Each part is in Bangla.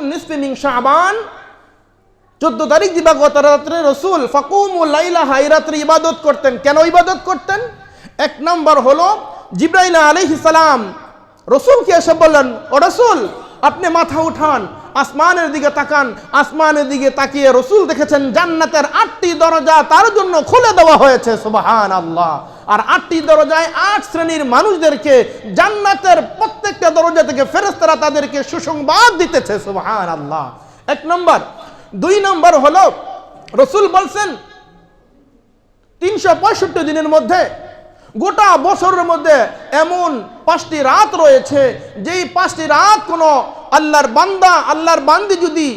লাইলাতুন নিসফি মিন শাবান, 14 তারিখ দিবাগত রাত্রে রাসূল ফাকুমুল লাইলা, এই রাত্রে ইবাদত করতেন। কেন ইবাদত করতেন? এক নম্বর হলো জিবরাইল আলাইহিস সালাম রাসূলকে এসে বললেন, ও রাসূল আপনি মাথা উঠান, আসমানের দিকে তাকান। আসমানের দিকে তাকিয়ে রাসূল দেখেছেন জান্নাতের 8টি দরজা তার জন্য খুলে দেওয়া হয়েছে। সুবহানাল্লাহ। আর 8টি দরজায় 8 শ্রেণীর মানুষদেরকে জান্নাতের প্রত্যেকটা দরজা থেকে ফেরেশতারা তাদেরকে সুসংবাদ দিতেছে। সুবহানাল্লাহ। এক নম্বর। 2 নম্বর হলো রাসূল বলছেন 365 দিনের মধ্যে, গোটা বছরের মধ্যে এমন 5টি রাত রয়েছে, যেই 5টি রাত কোনো আল্লাহর বান্দা আল্লাহর বান্দি যদি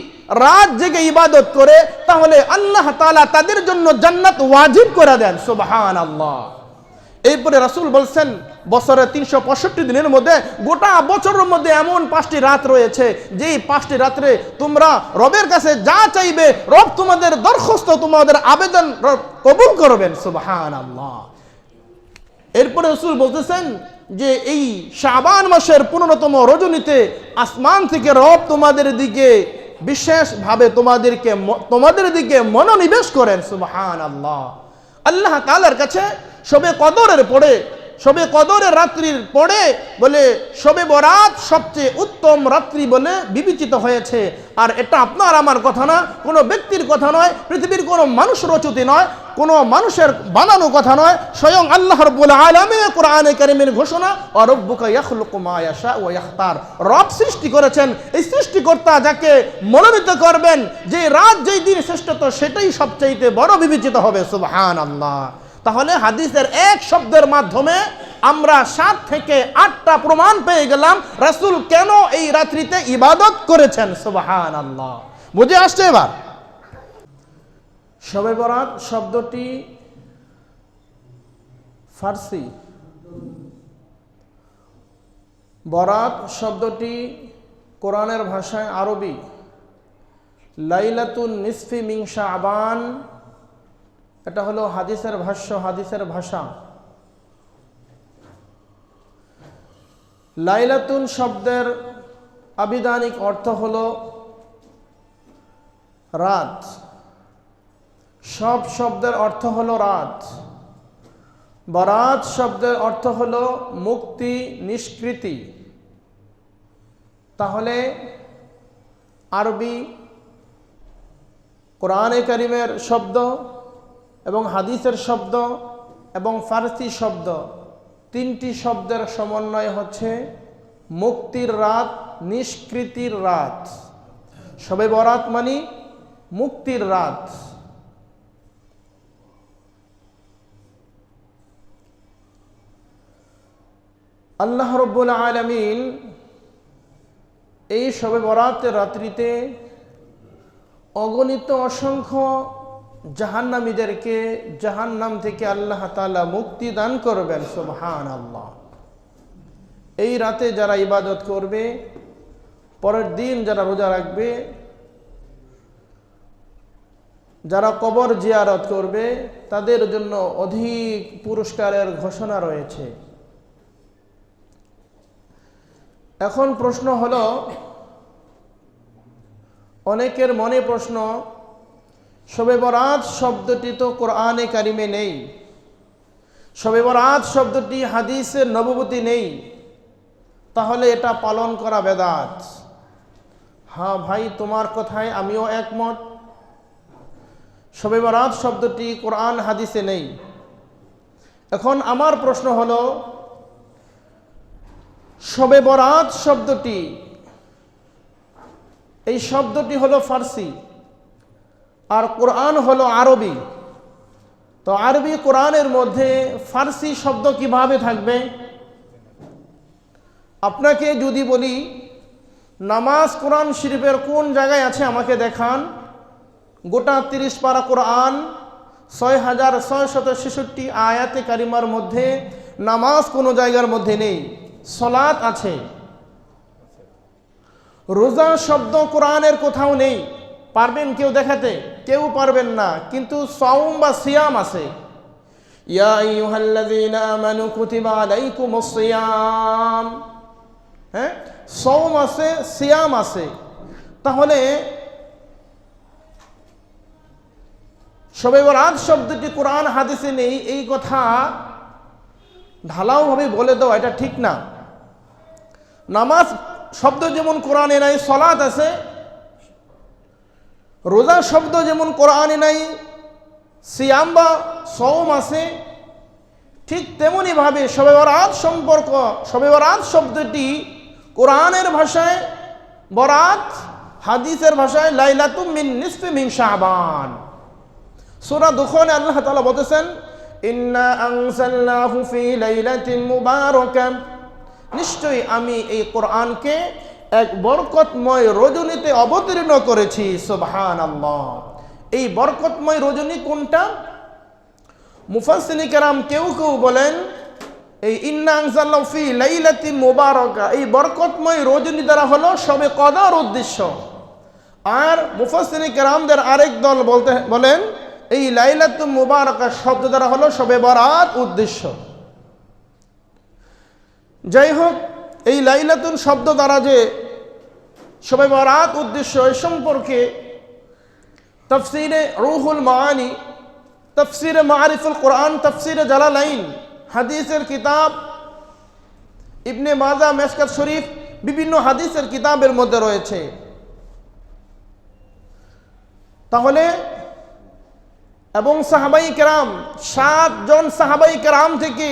রাত জেগে ইবাদত করে তাহলে আল্লাহ তাআলা তাদের জন্য জান্নাত ওয়াজিব করে দেন। সুবহানাল্লাহ। এরপরে রাসূল বলছেন বছরের 365 দিনের মধ্যে গোটা বছরের মধ্যে এমন 5টি রাত রয়েছে, যেই 5টি রাত্রে তোমরা রবের কাছে যা চাইবে রব তোমাদের দরখাস্ত, তোমাদের আবেদন কবুল করবেন। সুবহানাল্লাহ। এরপরে রাসূল বলতেছেন যে এই শাবান মাসের 15তম রজনীতে আসমান থেকে রব তোমাদের দিকে বিশেষভাবে তোমাদের দিকে মনোনিবেশ করেন। সুবহানাল্লাহ। আল্লাহ তাআলার কাছে শবে কদরের রাত্রির পরে বলে শবে বরাত সবচেয়ে উত্তম রাত্রি বলে বিবেচিত হয়েছে। আর এটা আপনার আমার কথা না, কোনো ব্যক্তির কথা নয়, পৃথিবীর কোনো মানুষ রচিত নয়, কোনো মানুষের বানানো কথা নয়, স্বয়ং আল্লাহ রাব্বুল আলামিন কোরআনে কারীমের ঘোষণা, ওয়া রাব্বুকা ইয়াখলুকু মা ইয়াশা ওয়া ইখতার। রব সৃষ্টি করেছেন, এই সৃষ্টিকর্তা যাকে মনোনীত করবেন, যে রাত যেই দিন শ্রেষ্ঠত সেটাই সবচেয়ে বড় বিবেচিত হবে। সুবহানাল্লাহ। তাহলে হাদিসের এক শব্দের মাধ্যমে আমরা 7 থেকে 8টা প্রমাণ পেয়ে গেলাম রাসূল কেন এই রাত্রিতে ইবাদত করেছেন। সুবহানাল্লাহ। বুঝে আসছে এবার? শবে বরাত শব্দটি ফার্সি, বরাত শব্দটি কোরআনের ভাষায় আরবি, লাইলাতুন নিসফি মিন শাবান এটা হলো হাদিসের ভাষ্য, হাদিসের ভাষা। লাইলাতুন শব্দের আবিধানিক অর্থ হলো রাত, সব শব্দের অর্থ হলো রাত। বরাত শব্দের অর্থ হলো মুক্তি, নিষ্কৃতি। তাহলে আরবি, কোরআনে কারীমের শব্দ এবং হাদিসের শব্দ এবং ফার্সি শব্দ, 3টি শব্দের সমন্বয় হচ্ছে মুক্তির রাত, নিষ্কৃতির রাত। শবে বরাত মানে মুক্তির রাত। আল্লাহ রাব্বুল আলামিন এই শবে বরাতের রাত্রিতে অগণিত অসংখ্য জাহান্নামীদেরকে জাহান্নাম থেকে আল্লাহ তাআলা মুক্তি দান করবেন। সুবহানাল্লাহ। এই রাতে যারা ইবাদত করবে, পরের দিন যারা রোজা রাখবে, যারা কবর জিয়ারত করবে, তাদের জন্য অধিক পুরস্কারের ঘোষণা রয়েছে। এখন প্রশ্ন হলো, অনেকের মনে প্রশ্ন, শবে বরাত শব্দটি তো কোরআনে কারিমে নেই, শবে বরাত শব্দটি হাদিসে নববতী নেই, তাহলে এটা পালন করা বেদাত। হ্যাঁ ভাই, তোমার কথায় আমিও একমত। শবে বরাত শব্দটি কোরআন হাদিসে নেই। এখন আমার প্রশ্ন হলো, শবে বরাত শব্দটি, এই শব্দটি হলো ফার্সি আর কোরআন হলো আরবি, তো আরবি কোরআনের মধ্যে ফার্সি শব্দ কিভাবে থাকবে? আপনাকে যদি বলি নামাজ কোরআন শরীফের কোন জায়গায় আছে আমাকে দেখান, গোটা 30 পারা কোরআন 6666 আয়াতে কারিমার মধ্যে নামাজ কোনো জায়গার মধ্যে নেই, সালাত আছে। রোজা শব্দ কোরআনের কোথাও নেই, পারবেন কেউ দেখাতে? কেউ পারবেন না, কিন্তু সাওম বা সিয়াম আছে। ইয়া আইয়ুহাল্লাযীনা আমানু কুতিবা আলাইকুমুস সিয়াম, হ্যাঁ, সাওম আছে, সিয়াম আছে। তাহলে শবে বরাত শব্দটি কোরআন হাদিসে নেই, এই কথা ঢালাওভাবে বলে দেওয়া এটা ঠিক না। নামাজ শব্দ যেমন কোরআনে নাই, সালাত আছে। রোজা শব্দ যেমন কোরআনে নাই, সিয়াম বা সওম আছে। ঠিক তেমনি ভাবে শবে বরাত সম্পর্ক, শবে বরাত শব্দটি কোরআনের ভাষায় বরাত, হাদিসের ভাষায় লাইলাতুম মিন নিসফি মিন শাবান। সূরা দুখানে আল্লাহ তাআলা বলেছেন, ইন্না আনজালনাহু ফি লাইলাতিন মুবারাকাহ, নিশ্চয়ই আমি এই কোরআনকে এক বরকতময় রজনীতে অবতীর্ণ করেছি। সুবহানাল্লাহ। এই বরকতময় রজনী কোনটা? মুফাসসিরিন কেরাম কেউ কেউ বলেন এই ইন্না আনজালনাহু ফি লাইলাতিন মুবারাকাহ, এই বরকতময় রজনী দ্বারা হলো শবে কদর উদ্দেশ্য। আর মুফাসসিরিন কেরামদের আরেক দল বলেন এই লাইলাতুল মুবারাকা শব্দ দ্বারা হলো শবে বরাত উদ্দেশ্য। যাই হোক, এই লাইলাতুল শব্দ দ্বারা যে শবে বরাত উদ্দেশ্য, এই সম্পর্কে তাফসীরে রুহুল মাআনি, তাফসীরে মারিফুল কোরআন, তাফসীরে জালালাইন, হাদিসের কিতাব ইবনে মাজাহ, মিশকাত শরীফ, বিভিন্ন হাদিসের কিতাবের মধ্যে রয়েছে। তাহলে এবং সাহাবাই কেরাম, 7 জন সাহাবাই কেরাম থেকে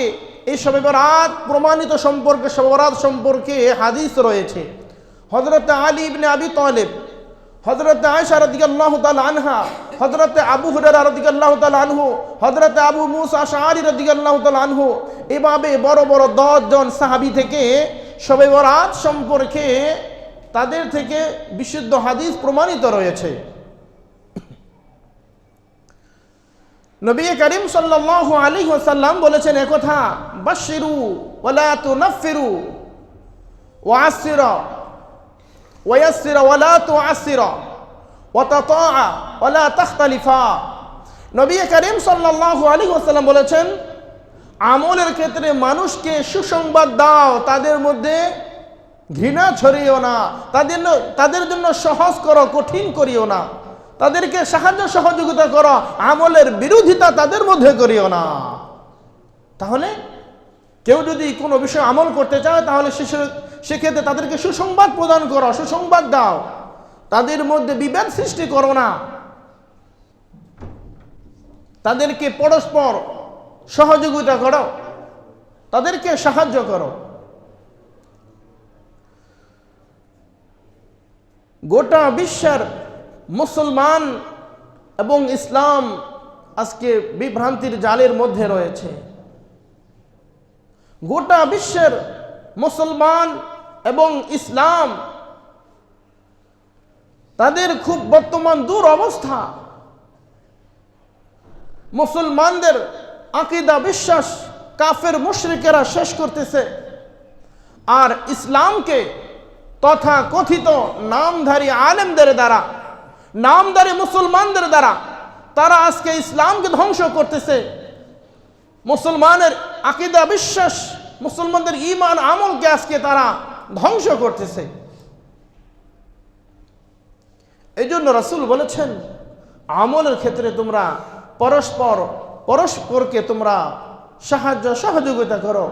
এই শবে বরাত প্রমাণিত সম্পর্কে, শবে বরাত সম্পর্কে হাদিস রয়েছে। হযরত আলী ইবনে আবি তালিব, হযরত আয়েশা রাদিয়াল্লাহু তাআলা আনহা, হযরত আবু হুরায়রা রাদিয়াল্লাহু তাআলা আনহু, হযরত আবু মুসা আশআরী রাদিয়াল্লাহু তাআলা আনহু, এভাবে বড় বড় 10 জন সাহাবী থেকে শবে বরাত সম্পর্কে তাদের থেকে বিশুদ্ধ হাদিস প্রমাণিত রয়েছে। নবী করিম সাল্লাল্লাহু আলাইহি ওয়াসাল্লাম বলেছেন একথা, বাশিরু ওয়ালা তুনাফিরু ওয়াসিরা ওয়ায়াসিরা ওয়ালা তুআসিরা ওয়াতাতাআ ওয়ালা তাখতালিফা। নবী করিম সাল্লাল্লাহু আলাইহি ওয়াসাল্লাম বলেছেন, আমলের ক্ষেত্রে মানুষকে সুসংবাদ দাও, তাদের মধ্যে ঘৃণা ছড়িও না, তাদের জন্য সহজ করো, কঠিন করিও না, তাদেরকে সাহায্য সহযোগিতা করো, আমলের বিরোধিতা তাদের মধ্যে করিও না। তাহলে কেউ যদি কোনো বিষয় আমল করতে চায়, তাহলে সেক্ষেত্রে তাদেরকে সুসংবাদ প্রদান করো, সুসংবাদ দাও, তাদের মধ্যে বিভেদ সৃষ্টি করো না, তাদেরকে পরস্পর সহযোগিতা করো, তাদেরকে সাহায্য করো। গোটা বিশ্বের মুসলমান এবং ইসলাম আজকে বিভ্রান্তির জালের মধ্যে রয়েছে। গোটা বিশ্বের মুসলমান এবং ইসলাম, তাদের খুব বর্তমান দুরবস্থা। মুসলমানদের আকীদা বিশ্বাস কাফের মুশরিকেরা শেষ করতেছে, আর ইসলামকে তথা কথিত নামধারী আলেমদের দ্বারা, নামধারী মুসলমানদের দ্বারা তারা আজকে ইসলামকে ধ্বংস করতেছে। মুসলমানের আকীদা বিশ্বাস, মুসলমানদের ঈমান আমলকে আজকে তারা ধ্বংস করতেছে। এই জন্য রাসূল বলেছেন, আমলের ক্ষেত্রে তোমরা পরস্পরকে তোমরা সাহায্য সহযোগিতা করো।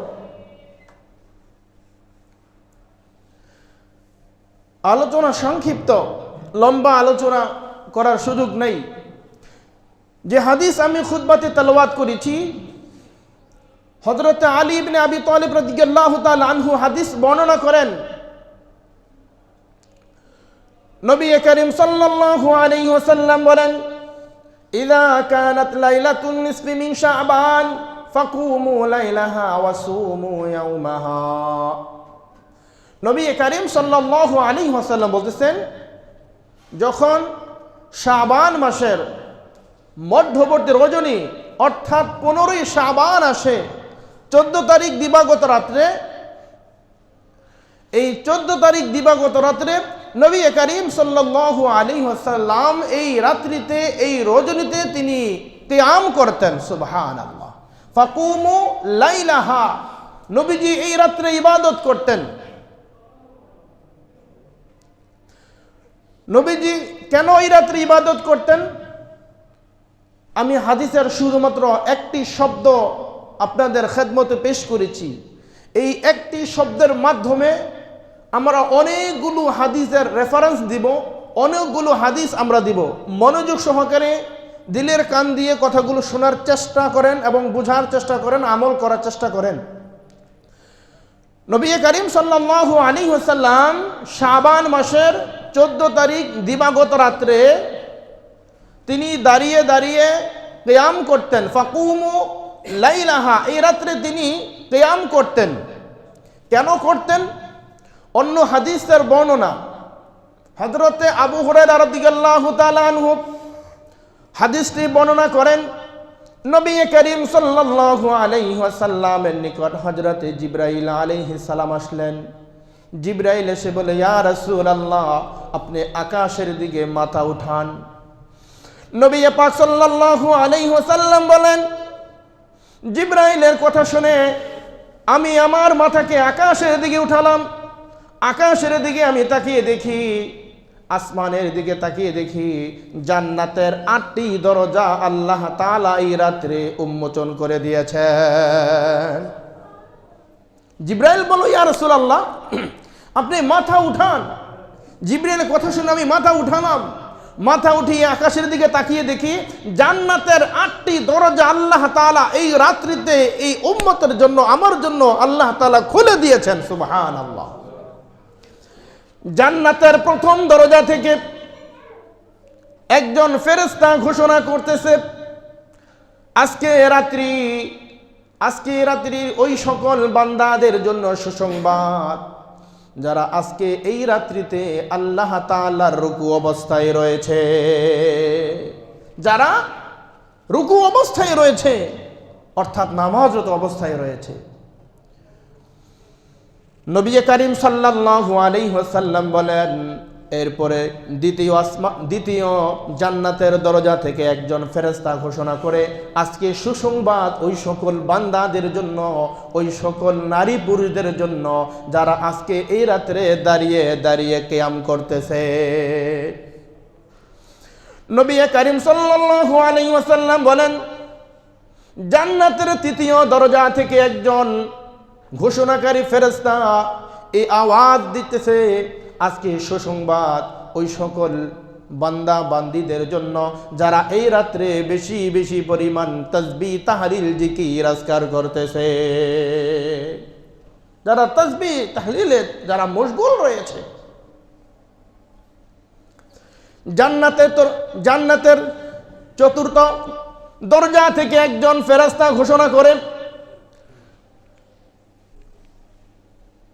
আলোচনা সংক্ষিপ্ত, লম্বা আলোচনা করার সুযোগ নেই। যে হাদিস আমি খুতবাতে তেলাওয়াত করেছি, হযরত আলী ইবনে আবি তালিব রাদিয়াল্লাহু তাআলা আনহু হাদিস বর্ণনা করেন, নবী করিম সাল্লাল্লাহু আলাইহি ওয়াসাল্লাম বলেন, ইযা কানাত লাইলাতুন নিসফি মিন শাবান ফাকুমু লাইলাহা ওয়া সুমু ইয়াওমাহা। নবী করিম সাল্লাল্লাহু আলাইহি ওয়াসাল্লাম বলতেছেন, যখন শাবান মাসের মধ্যবর্তী রজনী অর্থাৎ 15ই শাবান আসে, 14 তারিখ দিবাগত রাত্রে, এই 14 তারিখ দিবাগত রাত্রে নবী করিম সাল্লাল্লাহু আলাইহি ওয়াসাল্লাম এই রাত্রিতে, এই রজনীতে তিনি কিয়াম করতেন। সুবহানাল্লাহ। ফাকুমু লাইলাহা, নবীজি এই রাত্রে ইবাদত করতেন। নবীজি কেন এই রাত্রে ইবাদত করতেন? আমি হাদিসের শুধুমাত্র একটি শব্দ আপনাদের খেদমতে পেশ করেছি। এই একটি শব্দের মাধ্যমে আমরা অনেকগুলো হাদিসের রেফারেন্স দিব, অনেকগুলো হাদিস আমরা দিব। মনোযোগ সহকারে দিলের কান দিয়ে কথাগুলো শোনার চেষ্টা করেন এবং বোঝার চেষ্টা করেন, আমল করার চেষ্টা করেন। নবী করিম সাল্লাল্লাহু আলাইহি ওয়াসাল্লাম শাবান মাসের 14 তারিখ দিবাগত রাত্রে তিনি দাঁড়িয়ে দাঁড়িয়ে কিয়াম করতেন। ফাকুমু লাইলাহা, এই রাত্রে তিনি কিয়াম করতেন। কেন করতেন? অন্য হাদিসের বর্ণনা হযরতে আবু হুরায়রা রাদিয়াল্লাহু তাআলা আনহু হাদিসটি বর্ণনা করেন। নবী করিম সাল্লাল্লাহু আলাইহি ওয়াসাল্লামের নিকট হযরতে জিবরাইল আলাইহিস সালাম আসলেন। জিবরাইল এসে বলে, ইয়া রাসূলুল্লাহ, আপনি আকাশের দিকে মাথা উঠান। নবী পাক সাল্লাল্লাহু আলাইহি ওয়াসাল্লাম বলেন, জিবরাইলের কথা শুনে আমি আমার মাথাকে আকাশের দিকে উঠালাম। আকাশের দিকে আমি তাকিয়ে দেখি, আসমানের দিকে তাকিয়ে দেখি জান্নাতের 8টি দরজা আল্লাহ তাআলা এই রাত্রে উন্মোচন করে দিয়েছেন। জিবরাইল বলল, ইয়া রাসূলুল্লাহ, আপনি মাথা উঠান। জিবরাইলের কথা শুনে আমি মাথা উঠালাম। মাথা উঠিয়ে আকাশের দিকে তাকিয়ে দেখি জান্নাতের 8টি দরজা আল্লাহ তাআলা এই রাত্রিতে এই উম্মতের জন্য, আমার জন্য আল্লাহ তাআলা খুলে দিয়েছেন। সুবহানাল্লাহ। জান্নাতের প্রথম দরজা থেকে একজন ফেরেশতা ঘোষণা করতেছে, আজকে রাত্রি ওই সকল বান্দাদের জন্য সুসংবাদ যারা আজকে এই রাত্রিতে আল্লাহ তাআলার রুকু অবস্থায় রয়েছে। যারা রুকু অবস্থায় রয়েছে অর্থাৎ নামাজরত অবস্থায় রয়েছে। নবী করিম সাল্লাল্লাহু আলাইহি ওয়াসাল্লাম বলেন, এরপরে দ্বিতীয় জান্নাতের দরজা থেকে একজন ফেরেশতা ঘোষণা করে, আজকে সুসংবাদ ওই সকল বান্দাদের জন্য, ওই সকল নারী পুরুষদের জন্য যারা আজকে এই রাত্রে দাঁড়িয়ে দাঁড়িয়ে কিয়াম করতেছে। নবী করিম সাল্লাল্লাহু আলাইহি ওয়াসাল্লাম বলেন, জান্নাতের তৃতীয় দরজা থেকে একজন ঘোষণাকারী ফেরেশতা এই আওয়াজ দিতেছে, আজকে সুসংবাদ ওই সকল বান্দা বান্দীদের জন্য যারা এই রাত্রে বেশি বেশি পরিমাণ তাসবিহ তাহলিল জিকির আজকার করতেছে, যারা তাসবিহ তাহলিলে যারা মশগুল রয়েছে। জান্নাতের চতুর্থ দরজা থেকে একজন ফেরেশতা ঘোষণা করেন,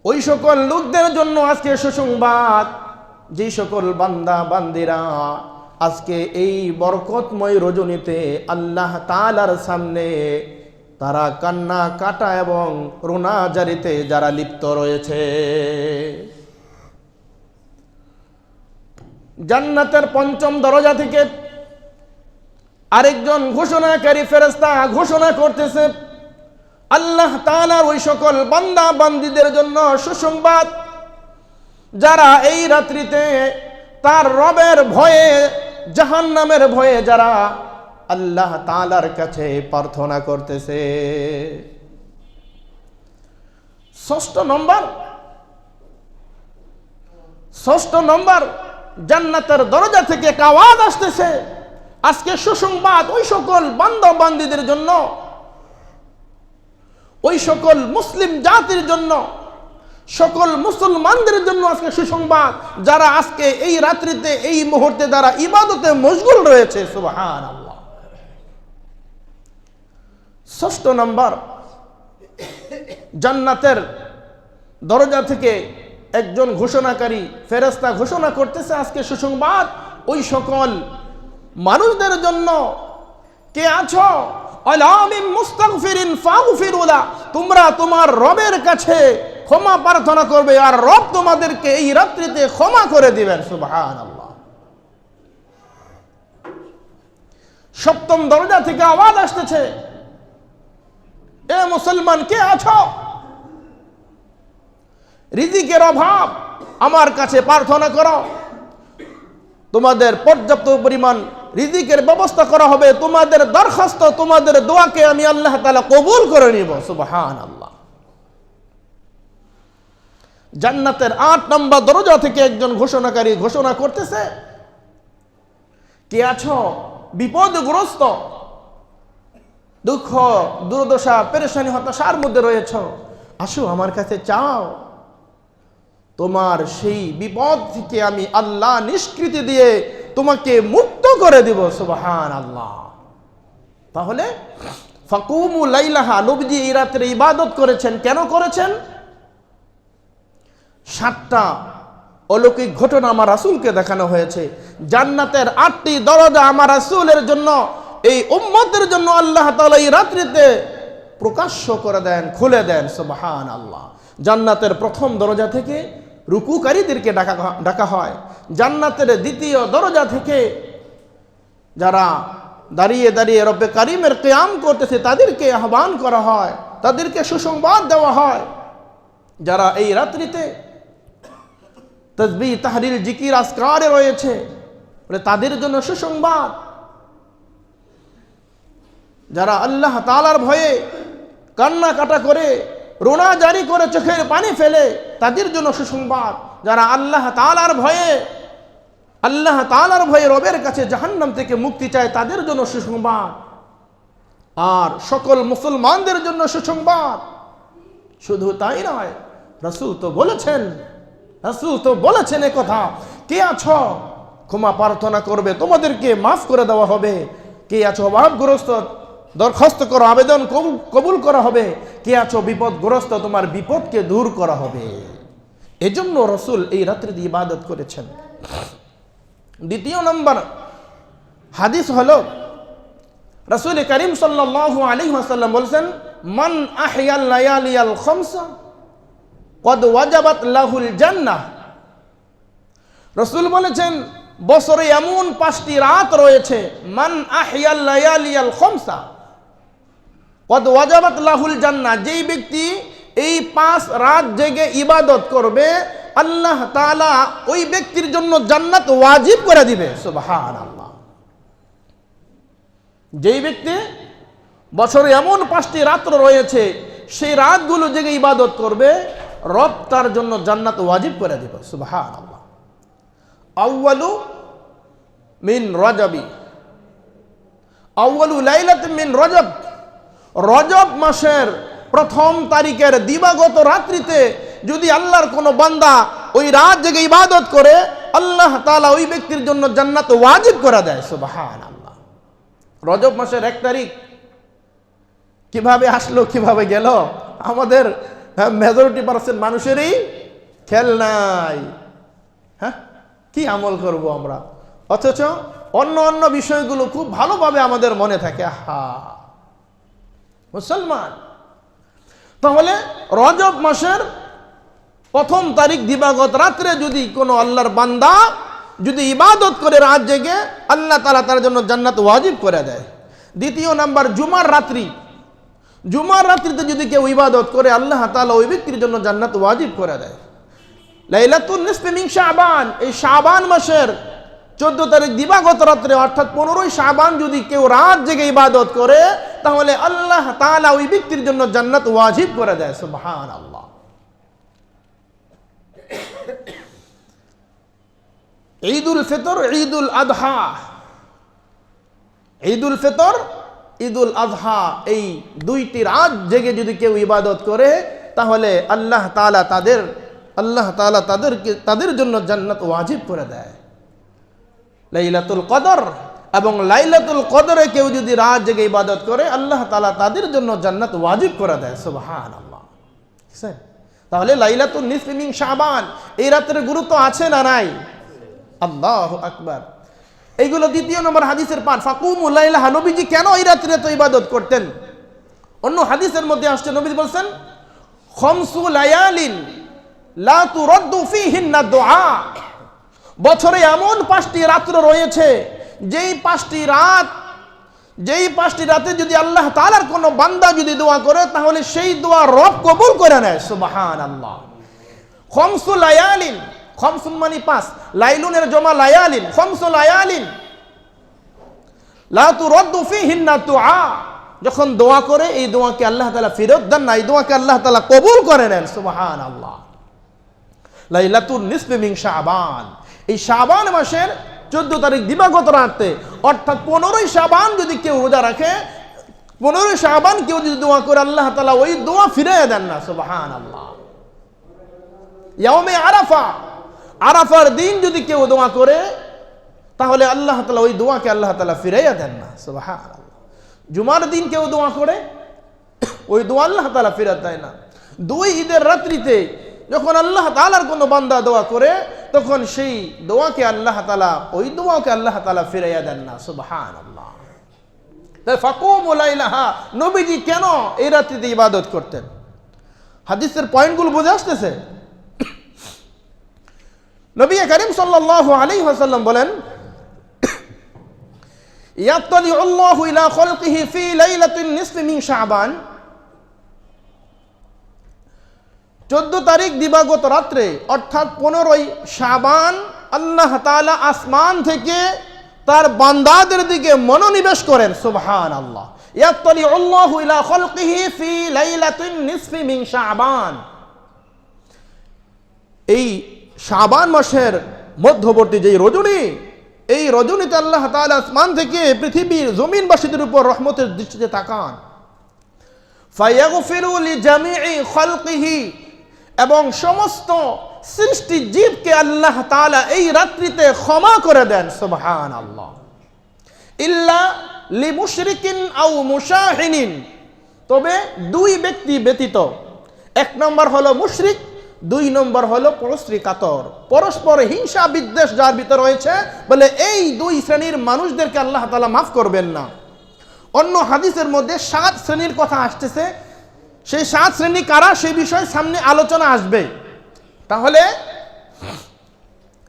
ওই সকল লোকদের জন্য আজকে সুসংবাদ যে সকল বান্দা বান্দিরা আজকে এই বরকতময় রজনীতে আল্লাহ তাআলার সামনে তারা কান্না কাটা এবং রোনাজারিতে যারা লিপ্ত রয়েছে। জান্নাতের পঞ্চম দরজা থেকে আরেকজন ঘোষণাকারী ফেরেশতা ঘোষণা করতেছে, আল্লাহ তাআলার ওই সকল বান্দা বান্দীদের জন্য সুসংবাদ যারা এই রাত্রিতে তার রবের ভয়ে, জাহান্নামের ভয়ে যারা আল্লাহ তাআলার কাছে প্রার্থনা করতেছে। ষষ্ঠ নম্বর জান্নাতের দরজা থেকে একটা আওয়াজ আসতেছে, আজকে সুসংবাদ ওই সকল বান্দা বান্দীদের জন্য, ওই সকল মুসলিম জাতির জন্য, সকল মুসলমানদের জন্য আজকে সুসংবাদ যারা আজকে এই রাত্রিতে এই মুহূর্তে তারা ইবাদতে মশগুল রয়েছে। সুবহানাল্লাহ। ষষ্ঠ নম্বর, জান্নাতের দরজা থেকে একজন ঘোষণাকারী ফেরেশতা ঘোষণা করতেছে, আজকে সুসংবাদ ওই সকল মানুষদের জন্য কে আছো, আলামিন মুস্তাগফিরিন ফাগফিরু লা, তোমরা তোমার রবের কাছে ক্ষমা প্রার্থনা করবে আর রব তোমাদেরকে এই রাত্রিতে ক্ষমা করে দিবেন। সুবহানাল্লাহ। সপ্তম দরজা থেকে আওয়াজ আসতেছে, এ মুসলমান কে আছো, রিজিকের অভাব, আমার কাছে প্রার্থনা করো, তোমাদের পর্যাপ্ত পরিমাণ রিজিকের ব্যবস্থা করা হবে, তোমাদের দরখাস্ত, তোমাদের দোয়াকে আমি আল্লাহ তাআলা কবুল করে নিব। সুবহানাল্লাহ। জান্নাতের 8 নম্বর দরজা থেকে একজন ঘোষণাকারী ঘোষণা করতেছে, কে আছো বিপদগ্রস্ত, দুঃখ দুর্দশা পেরেশানি হতাশার মধ্যে রয়েছ, আসো আমার কাছে চাও, তোমার সেই বিপদ থেকে আমি আল্লাহ নিষ্কৃতি দিয়ে তোমাকে মুক্ত করে দিব। সুবহানাল্লাহ। তাহলে ফাকুমু লাইলাহা, নবীজি এই রাতে ইবাদত করেছেন। কেন করেছেন? 7টা অলৌকিক ঘটনা আমার রাসূলকে দেখানো হয়েছে। জান্নাতের 8টি দরজা আমার রাসূলের জন্য, এই উম্মতের জন্য আল্লাহ তাআলা এই রাত্রিতে প্রকাশ্য করে দেন, খুলে দেন। সুবহানাল্লাহ। জান্নাতের প্রথম দরজা থেকে রুকুকারীদেরকে ডাকা হয়। জান্নাতের দ্বিতীয় দরজা থেকে যারা দাঁড়িয়ে দাঁড়িয়ে রব্বে কারিমের কিয়াম করতেছে তাদেরকে আহ্বান করা হয়, তাদেরকে সুসংবাদ দেওয়া হয়। যারা এই রাত্রিতে তাসবিহ তাহলিল জিকির আজকারে রয়েছে তাদের জন্য সুসংবাদ। যারা আল্লাহ তাআলার ভয়ে কান্নাকাটা করে, রোনা জারি করে, চোখের পানি ফেলে, তাদের জন্য সুসংবাদ। যারা আল্লাহ তাআলার ভয়ে রবের কাছে জাহান্নাম থেকে মুক্তি চায়, তাদের জন্য সুসংবাদ। আর সকল মুসলমানদের জন্য সুসংবাদ। শুধু তাই নয়, রাসূল তো বলেছেন এ কথা, কে আছো ক্ষমা প্রার্থনা করবে, তোমাদেরকে মাফ করে দেওয়া হবে। কে আছো অভাবগ্রস্ত, দরখাস্ত করো, আবেদন কবুল করা হবে। কে আছো বিপদগ্রস্ত, তোমার বিপদকে দূর করা হবে। এজন্য রাসূল এই রাত্রিতে ইবাদত করেছেন। দ্বিতীয় নম্বর হাদিস হলো, রাসূল করিম সাল্লাল্লাহু আলাইহি ওয়াসাল্লাম বলেছেন, মান আহইয়াল লায়ালিয়াল খামসা কদ ওয়াজাবাত লাহুল জান্নাহ। রাসূল বলেছেন, বছরে এমন 5টি রাত রয়েছে, মান আহইয়াল লায়ালিয়াল খামসা কদ ওয়াজাবাত লাহুল জান্নাহ, যেই ব্যক্তি এই 5 রাত জেগে ইবাদত করবে, আল্লাহ তাআলা ওই ব্যক্তির জন্য জান্নাত ওয়াজিব করে দিবে। সুবহানাল্লাহ। যেই ব্যক্তি বছরে এমন 5টি রাত্র রয়েছে, সেই রাতগুলো জেগে ইবাদত করবে, রব তার জন্য জান্নাত ওয়াজিব করে দিবে। সুবহানাল্লাহ। আউয়ালু মিন রজবি, আউয়ালু লাইলাতিন মিন রজব, রজব মাসের 1ম তারিখের দিবাগত রাত্রিতে যদি আল্লাহর কোনো বান্দা ওই রাত জেগে ইবাদত করে, আল্লাহ তাআলা ওই ব্যক্তির জন্য জান্নাত ওয়াজিব করে দেয়। সুবহানাল্লাহ। রজব মাসের 1 তারিখ কিভাবে আসলো, কিভাবে গেল, আমাদের মেজরিটি পার্সেন্ট মানুষেরই খেয়াল নাই। কি আমল করব আমরা, অথচ অন্য বিষয়গুলো খুব ভালোভাবে আমাদের মনে থাকে। মুসলমান, তাহলে রজব মাসের 1ম তারিখ দিবাগত রাত্রে যদি কোনো আল্লাহর বান্দা যদি ইবাদত করে রাত জেগে, আল্লাহ তাআলা তার জন্য জান্নাত ওয়াজিব করে দেয়। দ্বিতীয় নাম্বার জুমার রাত্রি, জুমার রাত্রিতে যদি কেউ ইবাদত করে, আল্লাহ তাআলা ওই ব্যক্তির জন্য জান্নাত ওয়াজিব করে দেয়। লাইলাতুন নিসফি মিন শাবান, এই শাবান মাসের 14 তারিখ দিবাগত রাত্রে অর্থাৎ 15ই শাবান যদি কেউ রাত জেগে ইবাদত করে, তাহলে আল্লাহ তাআলা ওই ব্যক্তির জন্য জান্নাত ওয়াজিব করে দেয়। সুবহানাল্লাহ। ঈদুল ফিতর, ঈদুল আযহা, ঈদুল ফিতর, ঈদুল আযহা, এই 2টি রাত জেগে যদি কেউ ইবাদত করে, তাহলে আল্লাহ তাআলা তাদের জন্য জান্নাত ওয়াজিব করে দেয়। লাইলাতুল কদর এবং লাইলাতুল কদরে কেউ যদি রাত জেগে ইবাদত করে, আল্লাহ তাআলা তাদের জন্য জান্নাত ওয়াজিব করে দেয়। সুবহানাল্লাহ। তাহলে লাইলাতুন নিসফি মিন শাবান, এই রাতের গুরুত্ব আছে না নাই? আল্লাহু আকবার। এইগুলো দ্বিতীয় নম্বর হাদিসের পাঠ। ফাকুমু লাইলাহা, নবীজি কেন এই রাত্রে তো ইবাদত করতেন? অন্য হাদিসের মধ্যে আসছে, নবী বলেন, খামসু লায়ালিন লা তুরাদ্দু ফীহিন্না দুআ, বছরে এমন 5টি রাত্র রয়েছে, যেই 5টি রাতে যদি আল্লাহ তাআলার কোনো বান্দা যদি দোয়া করে, তাহলে সেই দোয়া রব কবুল করে নেয়। সুবহানাল্লাহ। খামসু লায়ালিন, খমসুন মানে 5, লাইলুনের জমা লায়ালিন, খমসু লায়ালিন লা তুরাদ্দু ফিহিন্না দুআ। যখন দোয়া করে এই দোয়াকে আল্লাহ তাআলা ফেরত দেন না, এই দোয়াকে আল্লাহ তাআলা কবুল করে নেন। সুবহানাল্লাহ। লাইলাতুন নিসফি মিন শাবান, এই শাবান মাসের 14 তারিখ দিবাগত রাতে, অর্থাৎ 15ই শাবান যদি কেউ রোজা রাখে, 15ই শাবান কেউ যদি দোয়া করে আল্লাহ তাআলা ওই দোয়া ফিরিয়ে দেন না। সুবহানাল্লাহ। ইয়াউমে আরাফা, আরাফার দিন যদি কেউ দোয়া করে তাহলে আল্লাহ তাআলা ওই দোয়াকে আল্লাহ তাআলা ফিরিয়ে দেন না। সুবহানাল্লাহ। জুমার দিন কেউ দোয়া করে ওই দোয়া আল্লাহ তাআলা ফিরিয়ে দেয় না। 2 ঈদের রাত্রিতে যখন আল্লাহ তাআলার কোনো বান্দা দোয়া করে তখন সেই দোয়াকে আল্লাহ তাআলা ওই দোয়াকে আল্লাহ তাআলা ফিরিয়ে দেন না। সুবহানাল্লাহ। তাই ফাকুমু লাইলাহা, নবীজি কেন এই রাত্রিতে ইবাদত করতেন? হাদিসের পয়েন্টগুলো বুঝে আসতেছে? নবী করিম সাল্লাল্লাহু আলাইহি ওয়াসাল্লাম বলেন, ইয়াত্তালিউল্লাহু ইলা খালকিহি ফি লাইলাতিন নিসফি মিন শাবান, 14 তারিখ দিবাগত রাত্রে অর্থাৎ 15ই শাবান আল্লাহ তাআলা আসমান থেকে তার বান্দাদের দিকে মনোনিবেশ করেন। সুবহানাল্লাহ। ইয়াত্তালিউল্লাহু ইলা খালকিহি ফি লাইলাতিন নিসফি মিন শাবান, এই শাবান মাসের মধ্যবর্তী যেই রজনী, এই রজনীতে আল্লাহ তাআলা আসমান থেকে পৃথিবীর জমিনবাসীদের উপর রহমতের দৃষ্টিতে তাকান। ফায়াগফিরু লিজামিই খালকিহি, এবং সমস্ত সৃষ্টি জীবকে আল্লাহ তাআলা এই রাত্রিতে ক্ষমা করে দেন। সুবহানাল্লাহ। ইল্লা লিমুশরিকিন আও মুশাহিনিন, তবে 2 ব্যক্তি ব্যতীত। 1 নম্বর হলো মুশরিক, 2 নম্বর হলো পরশ্রীকাতর, পরস্পর হিংসা বিদ্বেষ যার ভিতরে রয়েছে, বলে এই 2 শ্রেণীর মানুষদেরকে আল্লাহ তাআলা মাফ করবেন না। অন্য হাদিসের মধ্যে 7 শ্রেণীর কথা আসতেছে, সেই 7 শ্রেণী কারা সেই বিষয়ে সামনে আলোচনা আসবে। তাহলে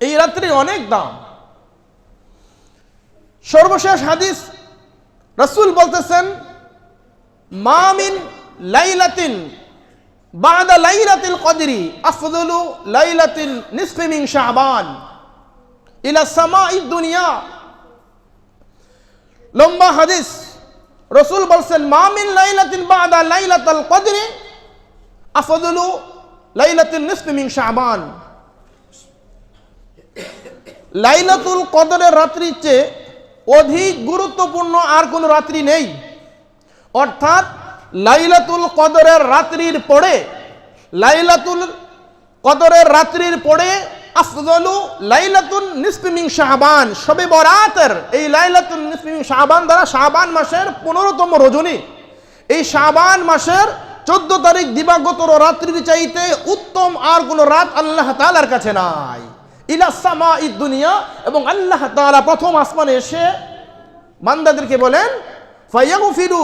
এই রাত্রির অনেক দাম। সর্বশেষ হাদিস, রাসূল বলতেছেন, মা মিন লাইলাতিন বাদা লাইলাতিল কদরি আফদলু লাইলাতিন নিসফি মিন শাবান ইলা সামাঈদ দুনিয়া। লম্বা হাদিস। রাসূল বলছেন, মা মিন লাইলাতিন বাদা লাইলাতুল কদরি আফদলু লাইলাতিন নিসফি মিন শাবান। লাইলাতুল কদরের রাত্রির চেয়ে অধিক গুরুত্বপূর্ণ আর কোনো রাত্রি নেই। অর্থাৎ লাইলাতুল কদরের রাত্রির পরে, লাইলাতুল কদরের রাত্রির পরে আফদলু লাইলাতুন নিসফি মিন শাবান, শবে বরাতের এই লাইলাতুন নিসফি মিন শাবান দ্বারা শাবান মাসের 15তম রজনী, এই শাবান মাসের 14 তারিখ দিবাগত রাত্রির চাইতে উত্তম আর কোনো রাত আল্লাহ তাআলার কাছে নাই। ইলা সামাঈদ দুনিয়া, এবং আল্লাহ তাআলা প্রথম আসমানে এসে বান্দাদেরকে বলেন, ফায়াগফিরু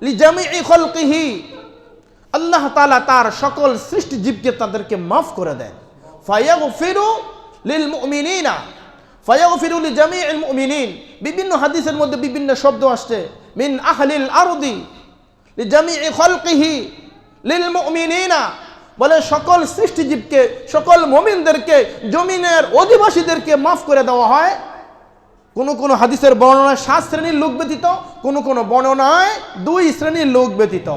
লিজামিই খালকিহি, আল্লাহ তাআলা তার সকল সৃষ্টি জীবকে তাদেরকে মাফ করে দেন। ফায়াগফিরু লিল মুমিনিনা, ফায়াগফিরু লিজামিইল মুমিনিন। বিভিন্ন হাদিসের মধ্যে বিভিন্ন শব্দ আসছে, মিন আহলিল আরদি লিজামিই খালকিহি লিল মুমিনিনা, বলে সকল সৃষ্টিজীবকে, সকল মুমিনদেরকে, জমিনের অধিবাসীদেরকে মাফ করে দেওয়া হয়। কোন হাদিসের বর্ণনায় 7 শ্রেণীর লোক ব্যতীত, কোন বর্ণনায় 2 শ্রেণীর লোক ব্যতীত।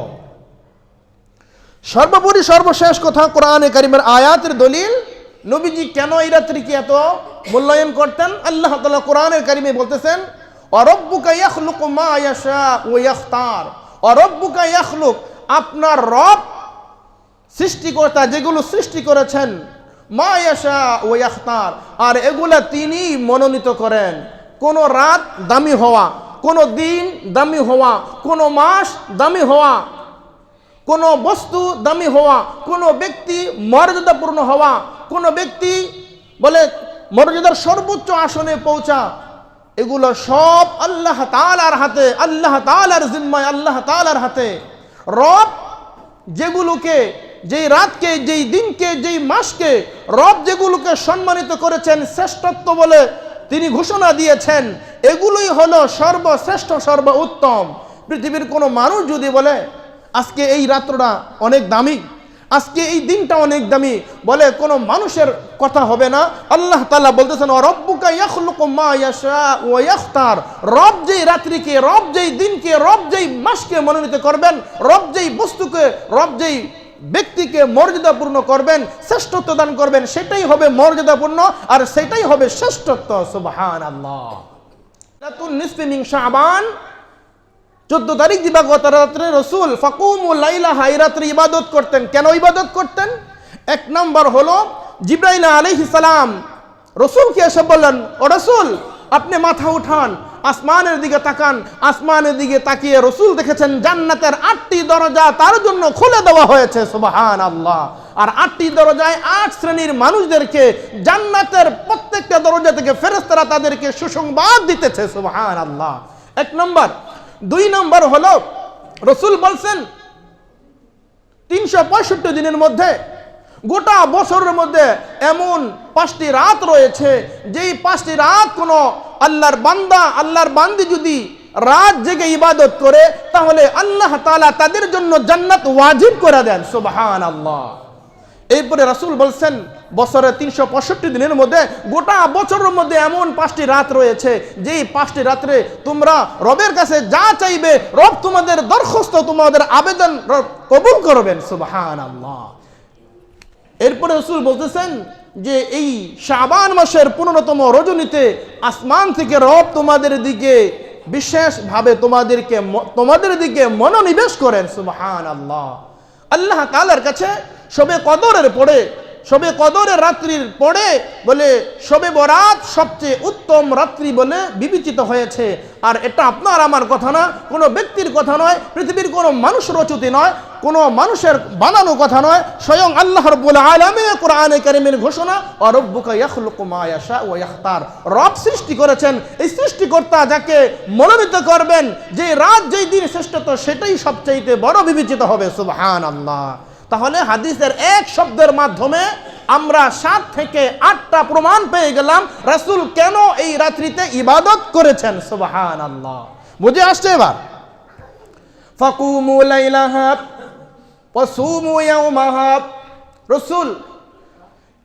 সর্বোপরি সর্বশেষ কথা, কোরআনে কারিমের আয়াতের দলিল, নবীজি কেন এই রাত্রিকে এত মূল্যায়ন করতেন? আল্লাহ তাআলা কোরআনের কারিমে বলতেছেন, ওয়ারাব্বুকা ইয়াখলুকু মা ইয়াশা ওয়া ইখতার। ওয়ারাব্বুকা ইয়াখলুক, আপনার রব সৃষ্টিকর্তা যেগুলো সৃষ্টি করেছেন, মা ইয়াশা ওয়া ইখতার, আর এগুলা তিনি মনোনীত করেন। কোন রাত দামি হওয়া, কোন দিন দামি হওয়া, কোন মাস দামি হওয়া, কোন বস্তু দামি হওয়া, কোন ব্যক্তি মর্যাদাপূর্ণ হওয়া, কোন ব্যক্তি বলে মর্যাদার সর্বোচ্চ আসনে পৌঁছা, এগুলো সব আল্লাহ তাআলার হাতে, আল্লাহ তাআলার জিম্মায়, আল্লাহ তাআলার হাতে। রব যেগুলোকে, যেই রাতকে, যেই দিনকে, যেই মাসকে রব যেগুলোকে সম্মানিত করেছেন, শ্রেষ্ঠত্ব বলে তিনি ঘোষণা দিয়েছেন, এগুলোই হলো সর্বশ্রেষ্ঠ, সর্ব উত্তম। পৃথিবীর কোনো মানুষ যদি বলে আজকে এই রাত্রটা অনেক দামি, আজকে এই দিনটা অনেক দামি, বলে কোনো মানুষের কথা হবে না। আল্লাহ তাআলা বলতেছেন রব্বুকা ইয়াখলুকু মা ইয়াশা ওয়া ইখতার, রব যেই রাত্রিকে, রব যেই দিনকে, রব যেই মাসকে মনোনীত করবেন, রব যেই বস্তুকে, রব যেই ব্যক্তিকে মর্যাদাপূর্ণ করবেন, শ্রেষ্ঠত্ব দান করবেন, সেটাই হবে মর্যাদাপূর্ণ আর সেটাই হবে শ্রেষ্ঠত্ব। সুবহানাল্লাহ। লাতুন নিসফি মিন শাবান, 14 তারিখ দিবাগত রাত্রে রসুল ফাকুমুল লাইলা, এই রাত্রে ইবাদত করতেন। কেন ইবাদত করতেন? এক নাম্বার হলো জিবরাইল আলাইহিস সালাম রসুলকে এসে বললেন, ও রসুল আপনি মাথা উঠান, আসমানের দিকে তাকান। আসমানের দিকে তাকিয়ে রসুল দেখেছেন জান্নাতের 8টি দরজা তার জন্য খুলে দেওয়া হয়েছে। সুবহানাল্লাহ। আর 8টি দরজায় 8 শ্রেণীর মানুষদেরকে জান্নাতের প্রত্যেকটা দরজা থেকে ফেরেশতারা তাদেরকে সুসংবাদ দিতেছে। সুবহানাল্লাহ। এক নম্বর। 2 নম্বর হলো রসুল বলছেন 365 দিনের মধ্যে, গোটা বছরের মধ্যে এমন 5টি রাত রয়েছে, যেই 5টি রাত কোনো আল্লাহর বান্দা, আল্লাহর বান্দি যদি রাত জেগে ইবাদত করে, তাহলে আল্লাহ তাআলা তাদের জন্য জান্নাত ওয়াজিব করে দেন। সুবহানাল্লাহ। এরপরে রাসূল বলছেন বছরে 365 দিনের মধ্যে, গোটা বছরের মধ্যে এমন 5টি রাত রয়েছে, যেই 5টি রাত্রে তোমরা রবের কাছে যা চাইবে, রব তোমাদের দরখাস্ত, তোমাদের আবেদন কবুল করবেন। সুবহানাল্লাহ। এরপরে রাসূল বলতেছেন যে এই শাবান মাসের 15তম রজনীতে আসমান থেকে রব তোমাদের দিকে বিশেষভাবে তোমাদের দিকে মনোনিবেশ করেন। সুবহানাল্লাহ। আল্লাহ তাআলার কাছে শবে কদরের পরে, শবে কদরের রাত্রির পরে বলে শবে বরাত সবচেয়ে উত্তম রাত্রি বলে বিবেচিত হয়েছে। আর এটা আপনার আমার কথা না, কোনো ব্যক্তির কথা নয়, পৃথিবীর কোনো মানুষ রচিত নয়, কোনো মানুষের বানানো কথা নয়, স্বয়ং আল্লাহ রাব্বুল আলামিন কোরআনে কারীমের ঘোষণা, রব্বুকা ইয়াখলুকু মা ইয়াশা ওয়া ইখতার। রব সৃষ্টি করেছেন, এই সৃষ্টিকর্তা যাকে মনোনীত করবেন, যে রাত যেই দিন শ্রেষ্ঠত্ব, সেটাই সবচেয়ে বড় বিবেচিত হবে। সুবহানাল্লাহ। তাহলে হাদিসের এক শব্দের মাধ্যমে আমরা 7 থেকে 8টা প্রমাণ পেয়ে গেলাম রাসূল কেন এই রাত্রিতে ইবাদত করেছেন। সুবহানাল্লাহ। বুঝে আসছে এবার? ফাকুমু লাইলাহা ওয়া সুমু ইয়াওমাহা, রাসূল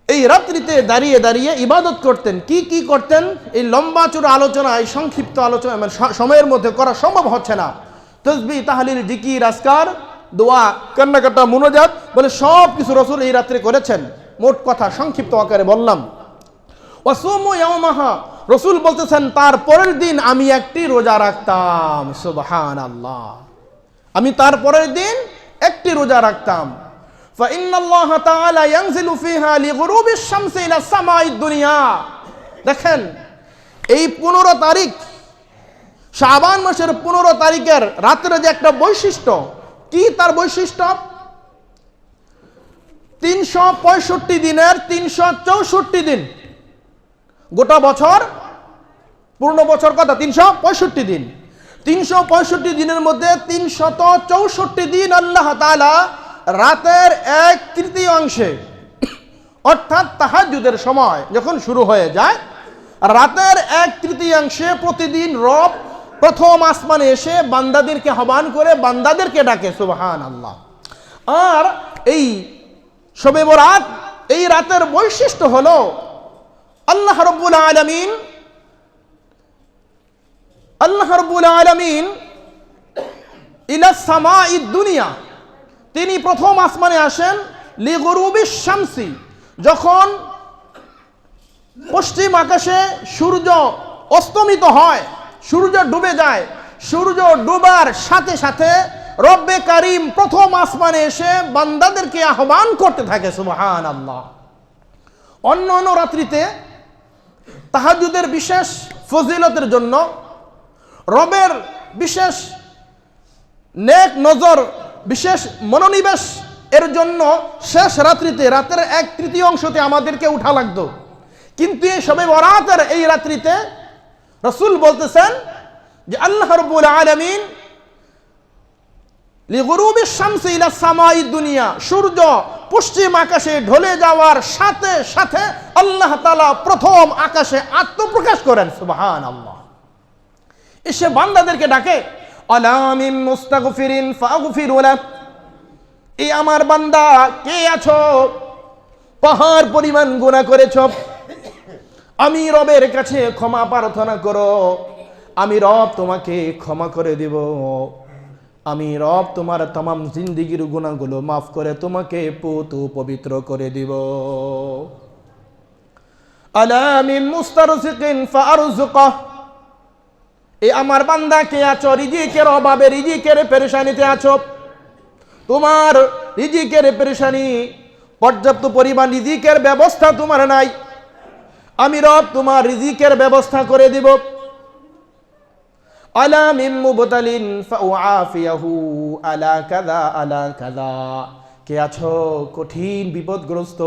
এই রাত্রিতে দাঁড়িয়ে দাঁড়িয়ে ইবাদত করতেন। কি কি করতেন? এই লম্বা চূড়া আলোচনা, এই সংক্ষিপ্ত আলোচনা সময়ের মধ্যে করা সম্ভব হচ্ছে না। তাসবিহ, তাহলিল, জিকির, আজকার, দোয়া, কান্নাকাটা, মুনাজাত, বলে সব কিছু রাসূল এই রাত্রে করেছেন। মোট কথা সংক্ষিপ্ত আকারে বললাম। ওয়াসুমু ইয়াওমাহা, রাসূল বলতেছেন তার পরের দিন আমি একটি রোজা রাখতাম। সুবহানাল্লাহ। আমি তার পরের দিন একটি রোজা রাখতাম। ফাইন্নাল্লাহ তাআলা ইয়ানজিলু ফিহা লিগুরুবিশ শামসি ইলা সামাইদ দুনিয়া। দেখেন এই 15 তারিখ, শাবান মাসের 15 তারিখের রাতের যে একটা বৈশিষ্ট্য, কি তার বৈশিষ্ট্য? 365 দিনের 364 দিন, গোটা বছর, পূর্ণ বছর কত? 365 দিন। 365 দিনের মধ্যে 364 দিন আল্লাহ তাআলা রাতের 1/3 অর্থাৎ তাহাজ্জুদের সময় যখন শুরু হয়ে যায়, রাতের 1/3 প্রতিদিন রব প্রথম আসমানে এসে বান্দাদেরকে আহ্বান করে, বান্দাদেরকে ডাকে। সুবহানাল্লাহ। আর এই শবে বরাত, এই রাতের বৈশিষ্ট্য হলো আল্লাহ রাব্বুল আলামিন ইলা সামাইদ দুনিয়া, তিনি প্রথম আসমানে আসেন লিগুরুবিশ শামসি, যখন পশ্চিম আকাশে সূর্য অস্তমিত হয়, সূর্য ডুবে যায়। সূর্য ডুবার সাথে সাথে রব্বে কারীম প্রথম আসমানে এসে বান্দাদেরকে আহ্বান করতে থাকে। সুবহানাল্লাহ। অন্য অন্য রাত্রিতে তাহাজ্জুদের বিশেষ ফজিলতের জন্য, রবের বিশেষ নেক নজর, বিশেষ মনোনিবেশ এর জন্য শেষ রাত্রিতে, রাতের 1/3 আমাদেরকে উঠা লাগতো। কিন্তু এই শবে বরাতের এই রাত্রিতে রাসূল বলতেছেন যে আল্লাহ রাব্বুল আলামিন লিগুরুবিশ শামসি ইলা সামাইদ দুনিয়া, সূর্য পশ্চিম আকাশে ঢলে যাওয়ার সাথে সাথে আল্লাহ তাআলা প্রথম আকাশে আত্মপ্রকাশ করেন। সুবহানাল্লাহ। এসে বান্দাদেরকে ডাকে, আলা মিন মুস্তাগফিরিন ফাগফিরু লাহ, এই আমার বান্দা কে আছো, পাহাড় পরিমাণ গুনাহ করেছ, আমি রবের কাছে ক্ষমা প্রার্থনা করো, আমি রব তোমাকে ক্ষমা করে দিব, আমি রব তোমার तमाम জিন্দেগীর গুনাহগুলো মাফ করে তোমাকে পবিত্র করে দিব। আলা মিন মুস্তারসিকিন ফারযুকাহ, এই আমার বান্দা কে আছো, রিজিকের অভাবে, রিজিকের পেরেশানিতে আছো, তোমার রিজিকের পেরেশানি, পর্যাপ্ত পরিমাণ রিজিকের ব্যবস্থা তোমার নাই, আমি রব তোমার রিজিকের ব্যবস্থা করে দিব। আলা মিন মুবতালিন ফাউআফিয়াহু আলা কাযা আলা কাযা, কে আছো কঠিন বিপদগ্রস্ত,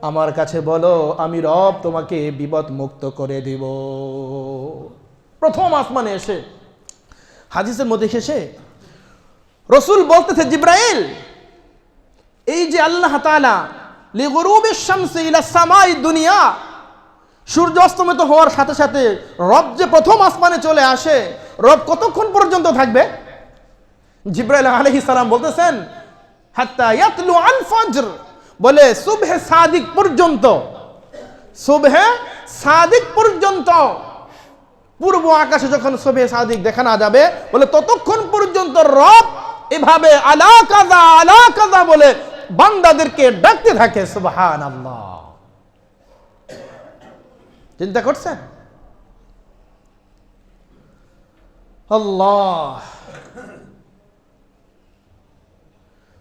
আমার কাছে বলো, আমি রব তোমাকে বিপদ মুক্ত করে দিব। প্রথম আসমানে এসে হাদিসের মধ্যে এসে রাসূল বলতেছে, জিবরাইল, এই যে আল্লাহ তাআলা লিগুরুবিশ শামসি ইলা সামাই দুনিয়া, সূর্য অস্তমিত হওয়ার সাথে সাথে রব যে প্রথম আসমানে চলে আসে, রব কতক্ষণ পর্যন্ত থাকবে? জিবরাইল আলাইহিস সালাম বলতেছেন, হাত্তা ইয়াতলু আল ফজর, বলে সুবহে সাদিক পর্যন্ত, সুবহে সাদিক পর্যন্ত, পূর্ব আকাশে যখন সুবহে সাদিক দেখা না যাবে, বলে ততক্ষণ পর্যন্ত রব এভাবে আলা কাযা বলে বান্দাদেরকে ডাকতে থাকে। সুবহানাল্লাহ, চিন্তা করছেন? আল্লাহ।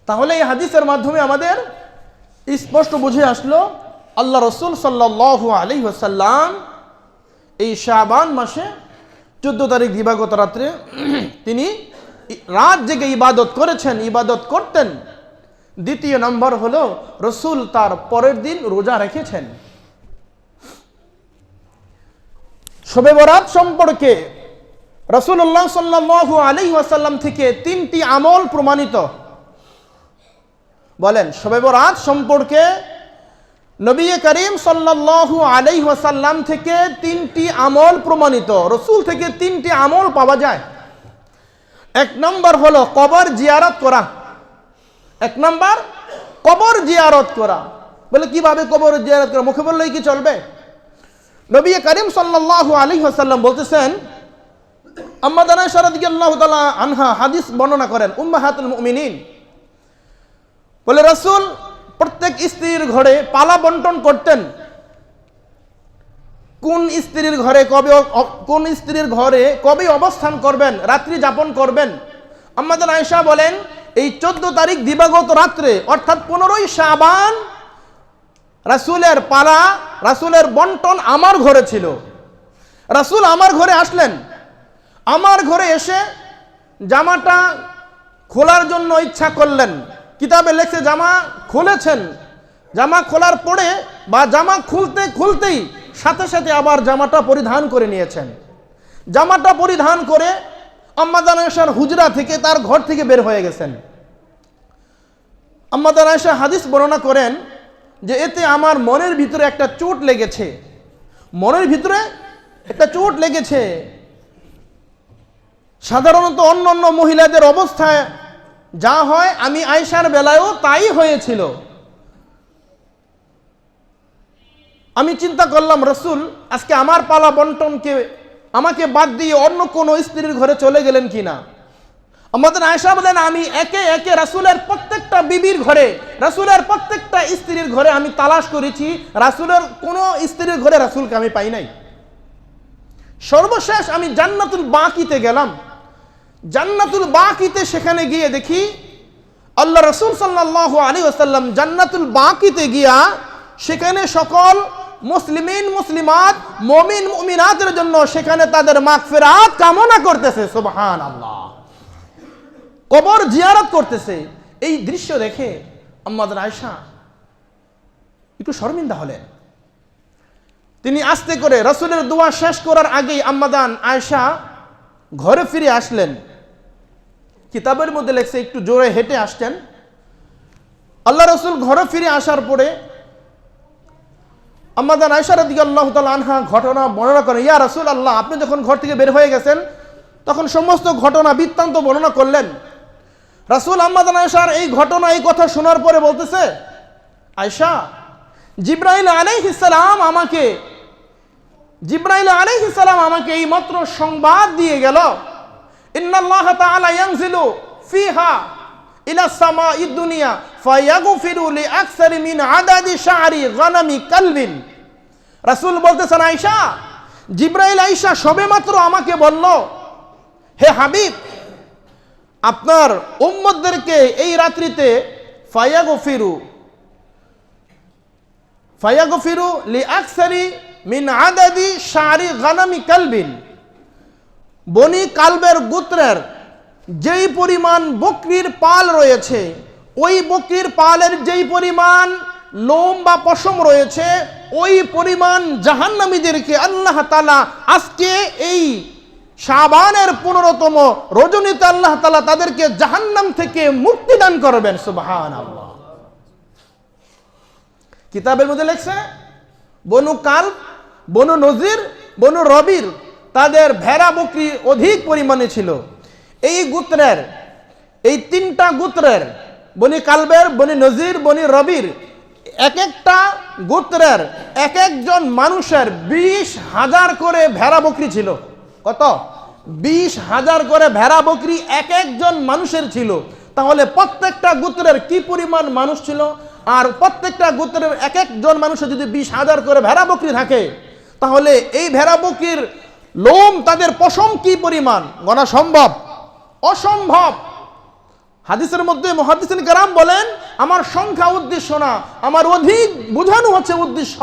তাহলে এই হাদিসের মাধ্যমে আমাদের স্পষ্ট বুঝে আসলো, আল্লাহ রসুল সাল্লাল্লাহু আলাইহি ওয়াসাল্লাম এই শাবান মাসে 14 তারিখ দিবাগত রাত্রে তিনি রাত জেগে ইবাদত করেছেন, ইবাদত করতেন। দ্বিতীয় নম্বর হলো রসুল তার পরের দিন রোজা রেখেছেন। শবে বরাত সম্পর্কে রাসূলুল্লাহ সাল্লাল্লাহু আলাইহি ওয়াসাল্লাম থেকে 3টি আমল প্রমাণিত। বলেন, শবে বরাত সম্পর্কে নবী করিম সাল্লাল্লাহু আলাইহি ওয়াসাল্লাম থেকে 3টি আমল প্রমাণিত, রসুল থেকে 3টি আমল পাওয়া যায়। 1 নম্বর হলো কবর জিয়ারত করা। 1 নম্বর কবর জিয়ারত করা। বলে কিভাবে কবর জিয়ারত করা? মুখে বললেই কি চলবে? নবী করিম সাল্লাল্লাহু আলাইহি ওয়াসাল্লাম বলতেছেন, আম্মা আয়েশা রাদিয়াল্লাহু তাআলা আনহা হাদিস বর্ণনা করেন, উম্মাহাতুল মুমিনিন, বলে রাসূল প্রত্যেক স্ত্রীর ঘরে পালা বন্টন করতেন। কোন স্ত্রীর ঘরে কবে অবস্থান করবেন, রাত্রি যাপন করবেন। আম্মা আয়েশা বলেন, এই 14 তারিখ দিবাগত রাত্রে অর্থাৎ 15ই শাবান রাসূলের পালা, রাসূলের বন্টন আমার ঘরে ছিল। রাসূল আমার ঘরে আসলেন, আমার ঘরে এসে জামাটা খোলার জন্য ইচ্ছা করলেন। কিতাবে লেখছে জামা খুলেছেন, জামা খোলার পরে বা জামা খুলতেই সাথে সাথে আবার জামাটা পরিধান করে নিয়েছেন। জামাটা পরিধান করে আম্মা আয়েশার হুজরা থেকে, তার ঘর থেকে বের হয়ে গেছেন। আম্মা আয়েশা হাদিস বর্ণনা করেন যে এতে আমার মনের ভিতরে একটা চোট লেগেছে, মনের ভিতরে একটা চোট লেগেছে। সাধারণত অন্যান্য মহিলাদের অবস্থায় যা হয়, আমি আয়েশার বেলায়ও তাই হয়েছিল। আমি চিন্তা করলাম, রাসূল আজকে আমার পালা বন্টনকে আমাকে বাদ দিয়ে অন্য কোনো স্ত্রীর ঘরে চলে গেলেন কিনা। আমাদের আয়েশা বলেন, আমি একে একে রাসূলের প্রত্যেকটা বিবির ঘরে, রাসূলের প্রত্যেকটা স্ত্রীর ঘরে আমি তালাশ করেছি, রাসূলের কোনো স্ত্রীর ঘরে রাসূলকে আমি পাই নাই। সর্বশেষ আমি জান্নাতুল বাকিতে গেলাম। জান্নাতুল বাকিতে সেখানে গিয়ে দেখি আল্লাহ রাসূল সাল্লাল্লাহু আলাইহি ওয়াসাল্লাম জান্নাতুল বাকিতে গিয়া সেখানে সকল মুসলিমিন মুসলিমাত, মুমিন মুমিনাতের জন্য সেখানে তাদের মাগফিরাত কামনা করতেছে। সুবহানাল্লাহ, কবর জিয়ারত করতেছে। এই দৃশ্য দেখে আম্মা আয়েশা একটু শর্মিন্দা হলেন। তিনি আস্তে করে রাসূলের দোয়া শেষ করার আগেই আম্মা আয়েশা ঘরে ফিরে আসলেন। কিতাবের মধ্যে লেখছে একটু জোরে হেঁটে আসছেন। আল্লাহ রাসূল ঘরে ফিরে আসার পরে আম্মা আয়েশা রাদিয়াল্লাহু তাআলা আনহা ঘটনা বর্ণনা করেন, ইয়া রাসূলুল্লাহ, আপনি যখন ঘর থেকে বের হয়ে গেছেন তখন সমস্ত ঘটনা বৃত্তান্ত বর্ণনা করলেন। রাসূল আম্মা জান আয়েশার এই ঘটনা, এই কথা শোনার পরে বলতেছে, আয়েশা, জিবরাইল আলাইহিস সালাম আমাকে এই মাত্র সংবাদ দিয়ে গেল, ইন্নাল্লাহ তাআলা ইয়ানজিলু ফিহা ইলা সামাঈদ দুনিয়া ফায়াগফিরু লিআকসারি মিন আদাদি শা'রি গানামি কালবিন। রাসূল বলতেছেন, আয়েশা, জিবরাইল আয়েশা সবেমাত্র আমাকে বলল, হে হাবিব, আপনার উম্মতদেরকে এই রাত্রিতে ফায়াগফিরু লিআকসারি মিন আদাদি শা'রি গানামি কালবিন, বনি কালবের গোত্রের যেই পরিমাণ বকরির পাল রয়েছে, ওই বকরির পালের যেই পরিমাণ লোম বা পশম রয়েছে, ওই পরিমাণ জাহান্নামীদেরকে আল্লাহ তাআলা আজকে এই শাবানের 15তম রজনীতে আল্লাহ তাআলা তাদেরকে জাহান্নাম থেকে মুক্তি দান করবেন। সুবহানাল্লাহ। কিতাবের মধ্যে লেখছে, বনু কালব, বনু নজির, বনু রবির তাদের ভেড়া বকরি অধিক পরিমাণে ছিল। এই গোত্রের, এই 3টা গোত্রের, বনি কালবের, বনি নজির, বনি রবির, এক একটা গোত্রের এক একজন মানুষের 20,000 করে ভেড়া বকরি ছিল। কত? 20,000 করে ভেড়া বকরি এক একজন মানুষের ছিল। তাহলে প্রত্যেকটা গোত্রের কি পরিমাণ মানুষ ছিল, আর প্রত্যেকটা গোত্রের এক একজন মানুষের যদি 20,000 করে ভেড়া বকরি থাকে, তাহলে এই ভেড়া বকরির লোম, তাদের পশম কি পরিমাণ গণা সম্ভব? অসম্ভব। হাদিসের মধ্যে মুহাদ্দিসিন কেরাম বলেন, আমার সংখ্যা উদ্দেশ্য না, আমার অধিক বোঝানো হচ্ছে উদ্দেশ্য।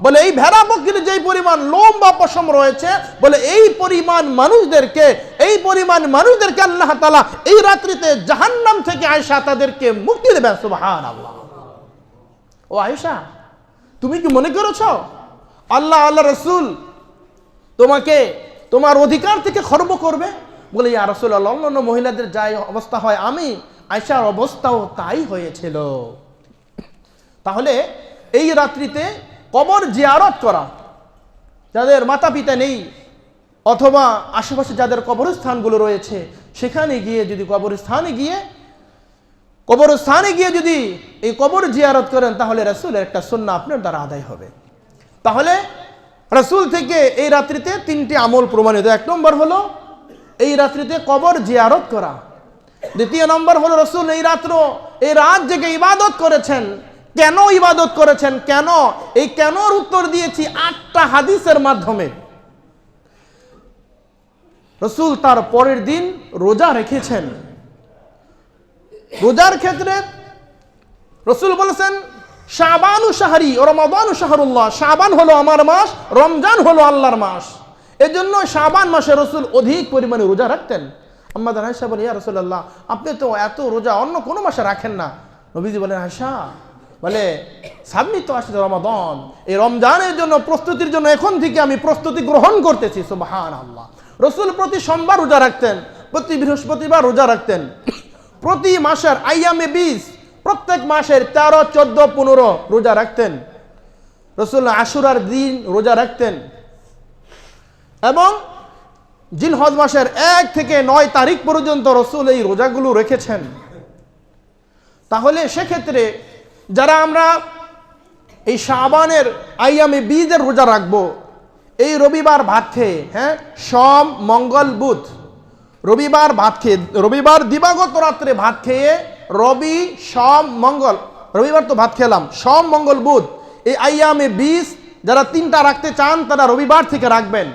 বলে এই ভেড়া বকরির যেই পরিমাণ লোম বা পশম রয়েছে, বলে এই পরিমাণ মানুষদেরকে আল্লাহ তাআলা এই রাত্রিতে জাহান্নাম থেকে আয়েশা তাদেরকে মুক্তি দেবেন। সুবহানাল্লাহ। ও আয়েশা, তুমি কি মনে করেছো আল্লাহ রাসূল তোমাকে তোমার অধিকার থেকে খর্ব করবে? বলে, ইয়া রাসূলুল্লাহ, অন্যান্য মহিলাদের যাই অবস্থা হয়, আমি আয়েশার অবস্থাও তাই হয়েছিল। তাহলে এই রাত্রিতে কবর জিয়ারত করা, যাদের মাতা পিতা নেই অথবা আশেপাশে যাদের কবরস্থানগুলো রয়েছে, সেখানে গিয়ে যদি কবরস্থানে গিয়ে যদি এই কবর জিয়ারত করেন, তাহলে রাসূলের একটা সুন্নাহ আপনার দ্বারা আদায় হবে। তাহলে রাসূল থেকে এই রাত্রিতে 3টি আমল প্রমাণিত। 1 নম্বর হলো এই রাত্রিতে কবর জিয়ারত করা। 2 নম্বর হলো রাসূল এই রাত জেগে ইবাদত করেছেন। কেন ইবাদত করেছেন? কেন? এই কেনর উত্তর দিয়েছি 8টা হাদিসের মাধ্যমে। রাসূল তার পরের দিন রোজা রেখেছেন। রোজার ক্ষেত্রে রাসূল বলেছেন, শাবানু শাহরি ও রমাদানু শাহরুল্লাহ, শাবান হলো আমার মাস, রমজান হলো আল্লাহর মাস। এজন্য শাবান মাসে রাসূল অধিক পরিমাণে রোজা রাখতেন। আম্মা জান আয়েশা বলে, ইয়া রাসূলুল্লাহ, আপনি তো এত রোজা অন্য কোনো মাসে রাখেন না। নবীজি বলেন, আয়েশা, বলে সামনে তো আসছে রমাদান, এই রমজানের জন্য প্রস্তুতির জন্য এখন থেকে আমি প্রস্তুতি গ্রহণ করতেছি। সুবহানাল্লাহ। রাসূল প্রতি সোমবার রোজা রাখতেন, প্রতি বৃহস্পতিবার রোজা রাখতেন, প্রতি মাসের আইয়ামে 20, প্রত্যেক মাসের 13, 14, 15 রোজা রাখতেন। রাসূল আশুরার দিন রোজা রাখতেন এবং জিলহজ মাসের 1 থেকে 9 তারিখ পর্যন্ত রাসূল এই রোজাগুলো রেখেছেন। তাহলে সেক্ষেত্রে যারা আমরা এই শাবানের আইয়ামে 20 রোজা রাখবো, এই রবিবার ভাত খেয়ে, সোম, মঙ্গল, বুধ, রবিবার দিবাগত রাত্রে ভাত খেয়ে, রবি, সোম, মঙ্গল, রবিবার তো ভাত খেলাম, সোম, মঙ্গল, বুধ, এই আইয়ামে 20 যারা 3টা রাখতে চান তারা রবিবার থেকে রাখবেন।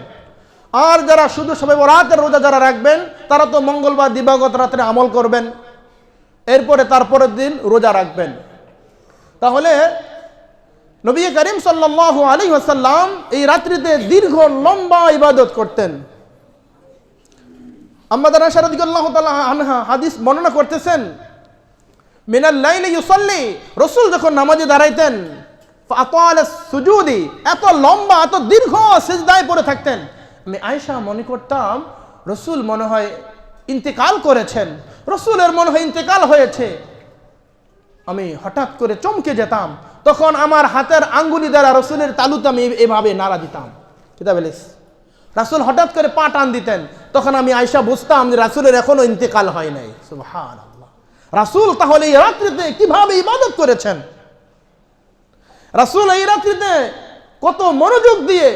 আর যারা শুধু শবে বরাতের রোজা যারা রাখবেন, তারা তো মঙ্গলবার দিবাগত রাত্রে আমল করবেন, এরপরে তারপরের দিন রোজা রাখবেন। তাহলে নবী করিম সাল্লাল্লাহু আলাইহি ওয়াসাল্লাম এই রাত্রিতে দীর্ঘ লম্বা ইবাদত করতেন। আম্মা জান আয়েশা রাদিয়াল্লাহু তাআলা আনহা হাদিস বর্ণনা করতেছেন, মিনাল লাইলি ইউসাল্লি, রাসূল যখন নামাজে দাঁড়াইতেন, ফাতালাস সুজুদি, এত লম্বা এত দীর্ঘ সিজদায় পড়ে থাকতেন। আমি আয়েশা মনে করতাম রাসূল মনে হয় ইন্তেকাল করেছেন, রাসূলের মনে হয় ইন্তেকাল হয়েছে। আমি হঠাৎ করে চমকে যেতাম, তখন আমার হাতের আঙ্গুলি দ্বারা রাসূলের তালুতে আমি এভাবে নাড়া দিতাম। কিতাবে লেখা, রাসূল হঠাৎ করে পা টান দিতেন, তখন আমি আয়েশা বুঝতাম যে রাসূলের এখনো ইন্তেকাল হয় নাই। সুবহানাল্লাহ। রাসূল তাহলে এই রাত্রিতে কিভাবে ইবাদত করেছেন, রাসূল এই রাত্রিতে কত মনোযোগ দিয়ে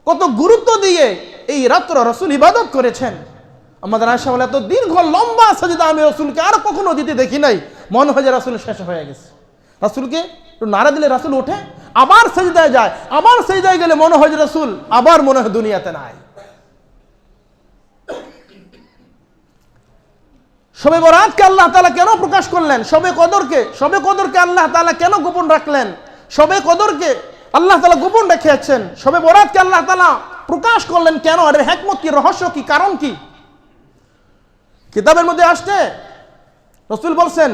কত গুরুত্ব দিয়ে এই রাত্র রাসূল ইবাদত করেছেন। আমাদের আয়েশা বলে এত দীর্ঘ লম্বা সাজদা আমি রাসূলকে আর কখনো দিতে দেখি নাই, মনে হয় যে রাসূল শেষ হয়ে গেছে। রাসূলকে একটু নাড়া দিলে রাসূল ওঠে, আবার সাজদায় যায়, আবার সাজদায় গেলে মনে হয় যে রাসূল আবার মনে হয় দুনিয়াতে নাই। শবে বরাতকে আল্লাহ তাআলা কেন প্রকাশ করলেন, শবে কদরকে আল্লাহ তাআলা কেন গোপন রাখলেন, শবে কদরকে আল্লাহ তাআলা গোপন রেখেছেন, শবে বরাতকে আল্লাহ তাআলা প্রকাশ করলেন কেন, এর হিকমত কি, রহস্য কি, কারণ কি? কিতাবের মধ্যে আসছে রাসূল বলছেন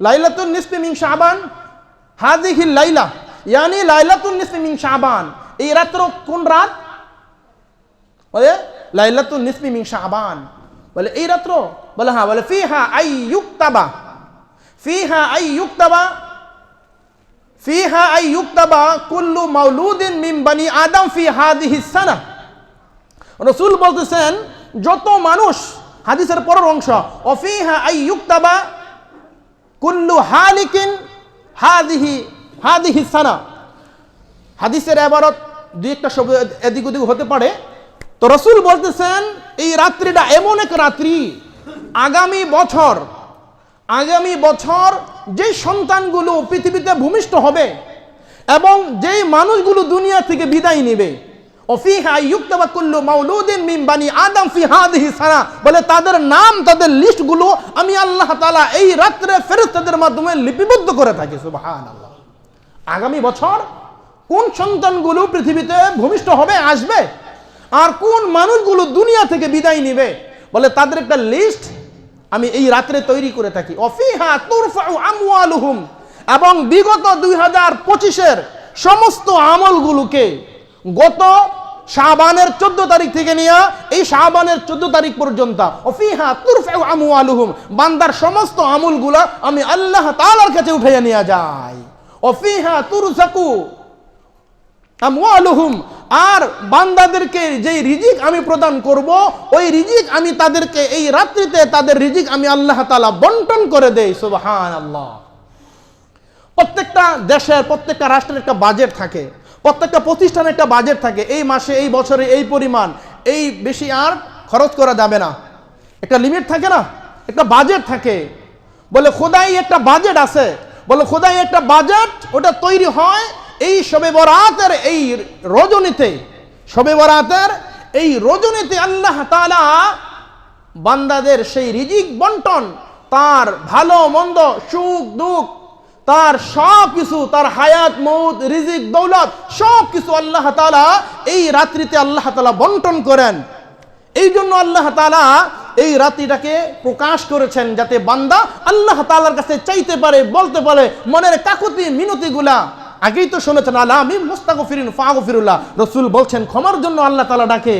লাইলাতুন নিসফি মিন শাবান হাযিহিল লাইলা, ইয়ানি লাইলাতুন নিসফি মিন শাবান, এই রাত্র কোন রাত? বলে লাইলাতুন নিসফি মিন শাবান, বলে এই রাত্র, বলে হ্যাঁ, বলে ফিহা আইয়ুক্তাবা, ফিহা আইয়ুক্তাবা, ফিহা আইয়ুক্তাবা কুল্লু মাউলুদিন মিন বানি আদম ফি হাযিহিস সানা। রাসূল বলতেছেন যত মানুষ, হাদিসের পরের অংশ, অফিহা আইয়ুক্তাবা কুল্লু হালিকিন হাযিহি সানা। হাদিসের ইবারত দুই একটা শব্দ এদিক ওদিক হতে পারে। তো রাসূল বলতেছেন এই রাত্রিটা এমন এক রাত্রি, আগামী বছর যে সন্তানগুলো পৃথিবীতে ভূমিষ্ঠ হবে এবং যেই মানুষগুলো দুনিয়া থেকে বিদায় নেবে, অফিহা ইউক্তাবা কুল্লু মাউলুদিন মিন বানি আদম ফি হাযিহি সানা, বলে তাদের নাম, তাদের লিস্টগুলো আমি আল্লাহ তাআলা এই রাত্রে ফেরেশতাদের মাধ্যমে লিপিবদ্ধ করে থাকি। সুবহানাল্লাহ। আগামী বছর কোন সন্তানগুলো পৃথিবীতে ভূমিষ্ঠ হবে, আসবে, আর কোন মানুষগুলো দুনিয়া থেকে বিদায় নেবে, বলে তাদের একটা লিস্ট আমি এই রাত্রে তৈরি করে থাকি। অফিহা তুরফাউ আমওয়ালুহুম, এবং বিগত 2025-এর সমস্ত আমলগুলোকে গত শাবানের 14 তারিখ থেকে নিয়ে এই শাবানের 14 তারিখ পর্যন্ত অফিহা তুরফাউ আমওয়ালুহুম, বান্দার সমস্ত আমলগুলো আমি আল্লাহ তাআলার কাছে উঠাইয়া নিয়ে যাই। অফিহা তুরজাকু আমওয়ালুহুম, আর বান্দাদেরকে যে রিজিক আমি প্রদান করব, ওই রিজিক আমি তাদেরকে এই রাত্রিতে তাদের রিজিক আমি আল্লাহ তাআলা বন্টন করে দেই। সুবহানাল্লাহ। প্রত্যেকটা দেশের, প্রত্যেকটা রাষ্ট্রের একটা বাজেট থাকে, প্রত্যেকটা প্রতিষ্ঠানের একটা বাজেট থাকে, এই মাসে এই বছরে এই পরিমাণ, এই বেশি আর খরচ করা যাবে না, একটা লিমিট থাকে না, একটা বাজেট থাকে। বলে খোদাই একটা বাজেট আছে, বলে খোদাই একটা বাজেট, ওটা তৈরি হয় এই শবে বরাতের এই রজনীতে। শবে বরাতের এই রজনীতে আল্লাহ তাআলা বান্দাদের সেই রিজিক বন্টন, তার ভালো মন্দ, সুখ দুঃখ, তার সব কিছু, তার হায়াত মউত, রিজিক দৌলত সব কিছু আল্লাহ তাআলা এই রাত্রিতে আল্লাহ তাআলা বন্টন করেন। এই জন্য আল্লাহ তাআলা এই রাত্রিটাকে প্রকাশ করেছেন, যাতে বান্দা আল্লাহ তাআলার কাছে চাইতে পারে, বলতে পারে, মনের কাকুতি মিনতিগুলা। আগেই তো শুনেছেন আলামি মুস্তাগফিরিন ফাগফিরুল্লাহ, রাসূল বলছেন ক্ষমার জন্য আল্লাহ তাআলা ডাকে,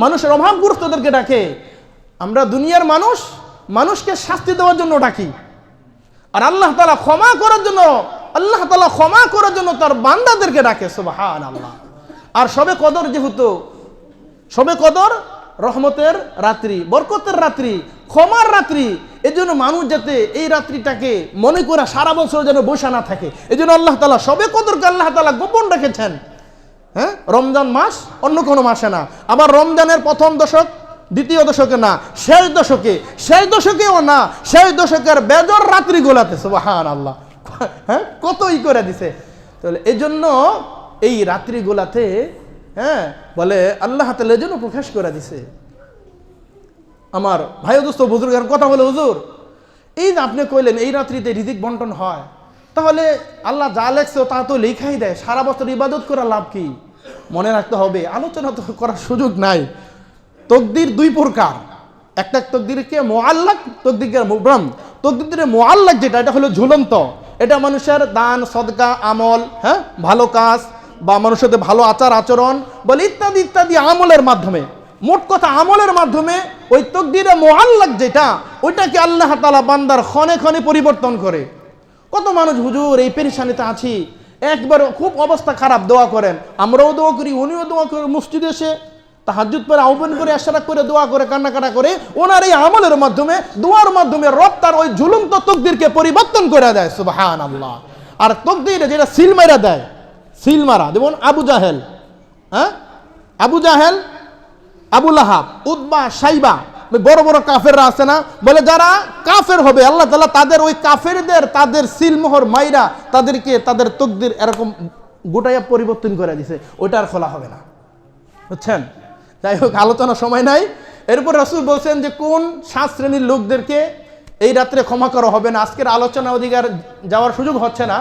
মানুষের অভাবগ্রস্তদেরকে ডাকে। আমরা দুনিয়ার মানুষ, মানুষকে শাস্তি দেওয়ার জন্য ডাকি, আর আল্লাহ তাআলা ক্ষমা করার জন্য, আল্লাহ তাআলা ক্ষমা করার জন্য তার বান্দাদেরকে ডাকে। সুবহানাল্লাহ। আর শবে কদর, যেহেতু শবে কদর রহমতের রাত্রি, বরকতের রাত্রি, ক্ষমার রাত্রি, এজন্য মানুষ যাতে এই রাত্রিটাকে মনে করে সারা বছর যেন বসে না থাকে, এজন্য আল্লাহ তাআলা শবে কদরকে আল্লাহ তাআলা গোপন রেখেছেন। হ্যাঁ, রমজান মাস অন্য কোনো মাসে না, আবার রমজানের প্রথম দশক, দ্বিতীয় দশকে না, শেষ দশকেও না, শেষ দশকের বেজর রাত্রিগুলাতে। সুবহানাল্লাহ। হ্যাঁ, কতই করে দিছে। তাহলে এই জন্য এই রাত্রিগুলাতে, হ্যাঁ, বলে আল্লাহ তাআলা এজন্য প্রকাশ করে দিছে। আমার ভাই দোস্ত বুজুর্গের কথা বলে, হুজুর এই যে আপনি কইলেন এই রাত্রিতে রিজিক বন্টন হয়, তাহলে আল্লাহ যা লেখছে তা তো লেখাই দেয়, সারা বছর ইবাদত করা লাভ কি? মনে রাখতে হবে, আলোচনা তো করার সুযোগ নাই। তকদির দুই প্রকার, একটা তকদিরকে মুআল্লাক, তকদিরকে মুবরাম। তকদিরে মুআল্লাক যেটা, এটা হলো ঝুলন্ত, এটা মানুষের দান সদকা আমল, হ্যাঁ, ভালো কাজ বা মানুষের সাথে ভালো আচার আচরণ বলে ইত্যাদি ইত্যাদি আমলের মাধ্যমে, মোট কথা আমলের মাধ্যমে ওই তকদিরে মুআল্লাক যেটা, ওইটাকে আল্লাহ তাআলা বান্দার ক্ষণে ক্ষণে পরিবর্তন করে। কত মানুষ হুজুর এই পেরেশানিতে আছি, একবার খুব অবস্থা খারাপ, দোয়া করেন, আমরাও দোয়া করি, উনিও দোয়া করি, মসজিদে এসে তাহাজ্জুদ পরে আহ্বান করে ইশরাক করে দোয়া করে কান্নাকাটা করে ওনার এই আমলের মাধ্যমে দোয়ার মাধ্যমে রব তার ওই ঝুলন্ত তকদিরকে পরিবর্তন করে দেয় সুবহানাল্লাহ। আর তকদির যেটা সিল মারা দেয়, সিল মারা, যেমন আবু জাহেল, হ্যাঁ, আবু জাহেল, আবু লাহাব, উতবা, সাইবা, বড় বড় কাফেররা আছে না, বলে যারা কাফের হবে আল্লাহ তাআলা তাদের ওই কাফেরদের তাদের সিলমোহর মাইরা তাদেরকে তাদের তকদির এরকম গোটাইয়া পরিবর্তন করে দিছে, ওইটা আর খোলা হবে না, বুঝছেন? যাই হোক, আলোচনার সময় নাই। এরপর রাসূল বলছেন যে কোন 7 শ্রেণীর লোকদেরকে এই রাত্রে ক্ষমা করা হবে না। আজকের আলোচনা অধিকার যাওয়ার সুযোগ হচ্ছে না।